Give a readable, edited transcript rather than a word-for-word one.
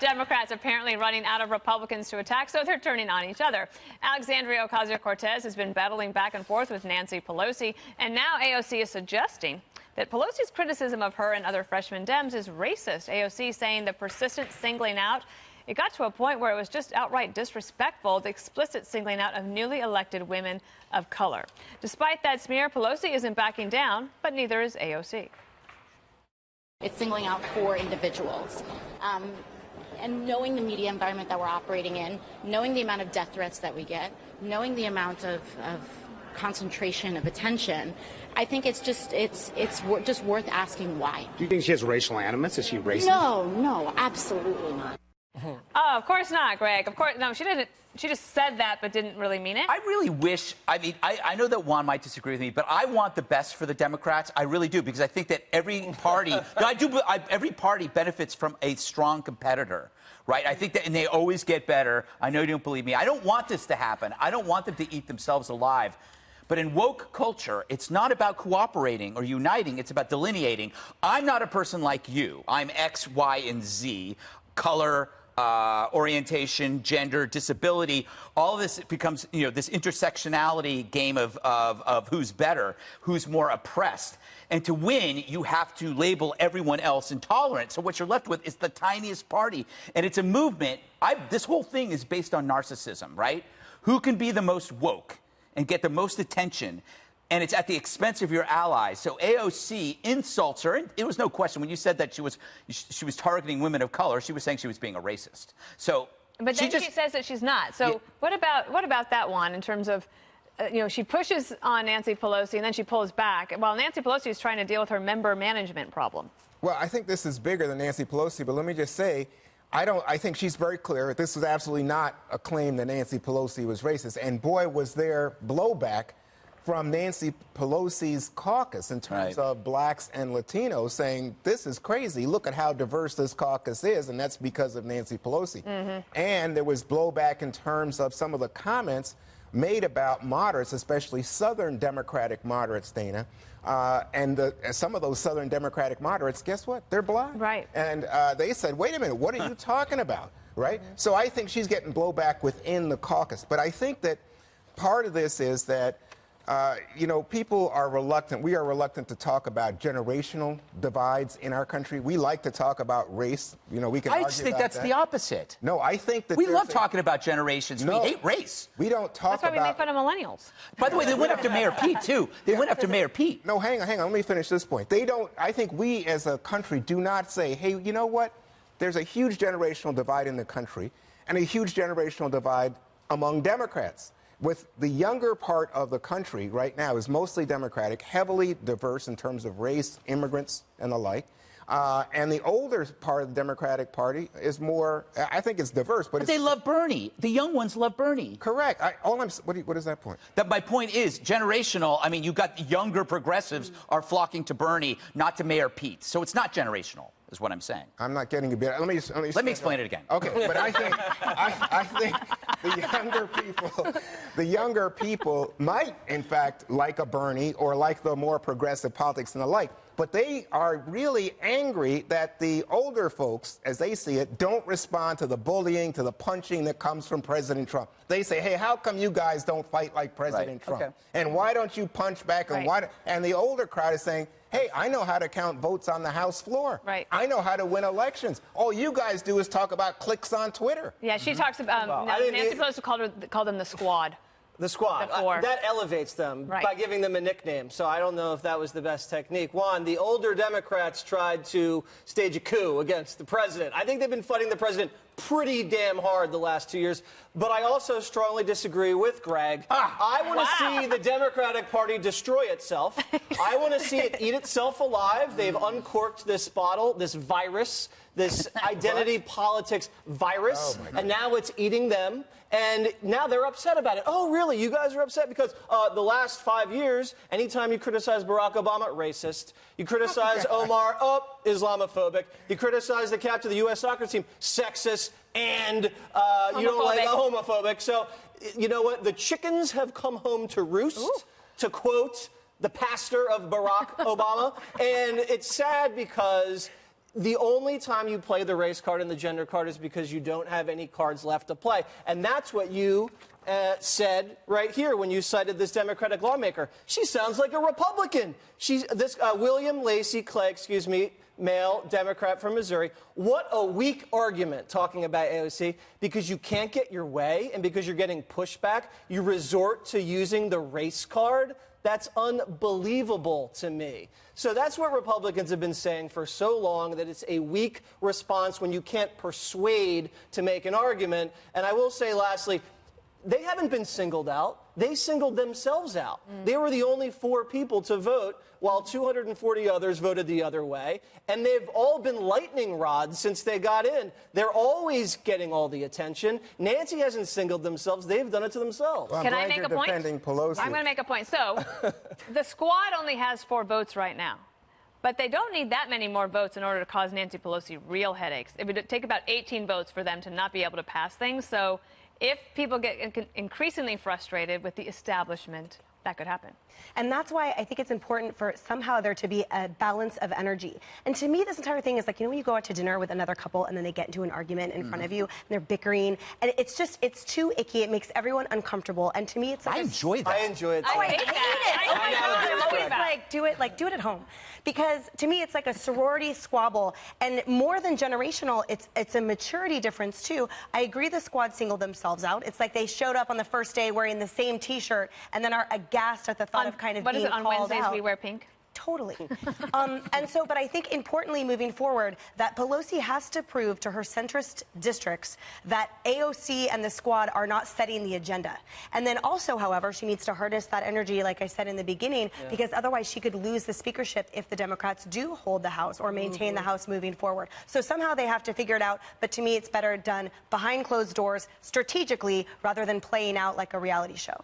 Democrats apparently running out of Republicans to attack, so they're turning on each other. Alexandria Ocasio-Cortez has been battling back and forth with Nancy Pelosi, and now AOC is suggesting that Pelosi's criticism of her and other freshman Dems is racist. AOC saying the persistent singling out, it got to a point where it was just outright disrespectful, the explicit singling out of newly elected women of color. Despite that smear, Pelosi isn't backing down, but neither is AOC. It's singling out four individuals. And knowing the media environment that we're operating in, knowing the amount of death threats that we get, knowing the amount of concentration of attention, I think it's just worth asking why. Do you think she has racial animus? Is she racist? No, absolutely not. Oh, of course not, Greg. Of course, no, she didn't. She just said that, but didn't really mean it. I really wish, I know that Juan might disagree with me, but I want the best for the Democrats. I really do, because I think that every party, every party benefits from a strong competitor, right? I think that, and they always get better. I know you don't believe me. I don't want this to happen. I don't want them to eat themselves alive. But in woke culture, it's not about cooperating or uniting. It's about delineating. I'm not a person like you. I'm X, Y, and Z, color, orientation, gender, disability. All of this becomes, this intersectionality game of who's better, who's more oppressed. And to win, you have to label everyone else intolerant. So what you're left with is the tiniest party. And it's a movement. This whole thing is based on narcissism, right? Who can be the most woke and get the most attention? And it's at the expense of your allies. So AOC insults her. And it was no question. When you said that she was targeting women of color, she was saying she was being a racist. So, but then she says that she's not. So yeah. What about that one in terms of, she pushes on Nancy Pelosi and then she pulls back while Nancy Pelosi is trying to deal with her member management problem? Well, I think this is bigger than Nancy Pelosi, but let me just say, I think she's very clear. This was absolutely not a claim that Nancy Pelosi was racist. And boy, was there blowback from Nancy Pelosi's caucus in terms of blacks and Latinos saying, this is crazy. Look at how diverse this caucus is, and that's because of Nancy Pelosi. And there was blowback in terms of some of the comments made about moderates, especially Southern Democratic moderates, Dana. And some of those Southern Democratic moderates, guess what? They're black. Right. And they said, wait a minute, what are you talking about? Right? So I think she's getting blowback within the caucus. But I think that part of this is that people are reluctant. We are reluctant to talk about generational divides in our country. We like to talk about race. We can argue about that. I just think that's the opposite. No, I think that we love talking about generations. No, we hate race. We don't talk about. That's why we make fun of millennials. By the way, they went after Mayor Pete too. They went after Mayor Pete. No, hang on. Let me finish this point. They don't. I think we as a country do not say, hey, you know what? There's a huge generational divide in the country, and a huge generational divide among Democrats. With the younger part of the country right now is mostly Democratic, heavily diverse in terms of race, immigrants, and the like. And the older part of the Democratic Party is more, I think it's diverse, but they love Bernie. The young ones love Bernie. Correct. What is that point? My point is generational. I mean, you've got younger progressives are flocking to Bernie, not to Mayor Pete. So it's not generational, is what I'm saying. I'm not getting a bit. Let me explain it again. Okay, but I think the younger people might, in fact, like a Bernie or like the more progressive politics and the like. But they are really angry that the older folks, as they see it, don't respond to the bullying, to the punching that comes from President Trump. They say, hey, how come you guys don't fight like President Trump? Okay. And why don't you punch back? And the older crowd is saying, hey, I know how to count votes on the House floor. Right. I know how to win elections. All you guys do is talk about clicks on Twitter. Yeah, she talks about, Nancy Pelosi called them the squad. The squad. That elevates them by giving them a nickname. So I don't know if that was the best technique. Juan, the older Democrats tried to stage a coup against the president. I think they've been fighting the president pretty damn hard the last 2 years. But I also strongly disagree with Greg. I want to see the Democratic Party destroy itself. I want to see it eat itself alive. They've uncorked this bottle, this virus, this identity politics virus, and now it's eating them. And now they're upset about it. Oh, really? You guys are upset because the last 5 years, anytime you criticize Barack Obama, racist. You criticize Omar, Islamophobic. You criticize the captain of the U.S. soccer team, sexist, and you don't like homophobic. So, you know what? The chickens have come home to roost, to quote the pastor of Barack Obama. And it's sad because The only time you play the race card and the gender card is because you don't have any cards left to play. And that's what you said right here when you cited this Democratic lawmaker. She sounds like a Republican. She's this William Lacey Clay, male Democrat from Missouri. What a weak argument talking about AOC. Because you can't get your way and because you're getting pushback, you resort to using the race card. That's unbelievable to me. So that's what Republicans have been saying for so long, that it's a weak response when you can't persuade to make an argument. And I will say, lastly, they haven't been singled out. They singled themselves out. They were the only 4 people to vote, while 240 others voted the other way. And they've all been lightning rods since they got in. They're always getting all the attention. Nancy hasn't singled themselves. They've done it to themselves. Well, Can I make a point? Pelosi. I'm going to make a point. So the squad only has 4 votes right now. But they don't need that many more votes in order to cause Nancy Pelosi real headaches. It would take about 18 votes for them to not be able to pass things. So if people get increasingly frustrated with the establishment, that could happen. And that's why I think it's important for somehow there to be a balance of energy. And to me, this entire thing is like, you know, when you go out to dinner with another couple and then they get into an argument in front of you and they're bickering, and it's too icky. It makes everyone uncomfortable. And to me, it's like I enjoy that. I enjoy it. Oh, I hate it. Oh my God. I'm always like, do it at home. Because to me, it's like a sorority squabble. And more than generational, it's a maturity difference, too. I agree the squad singled themselves out. It's like they showed up on the first day wearing the same T-shirt and then are aghast at the thought of kind of being called out. What is it, on Wednesdays we wear pink? Totally. But I think importantly moving forward that Pelosi has to prove to her centrist districts that AOC and the squad are not setting the agenda. And then also, however, she needs to harness that energy, like I said in the beginning, because otherwise she could lose the speakership if the Democrats do hold the House or maintain the House moving forward. So somehow they have to figure it out. But to me, it's better done behind closed doors, strategically, rather than playing out like a reality show.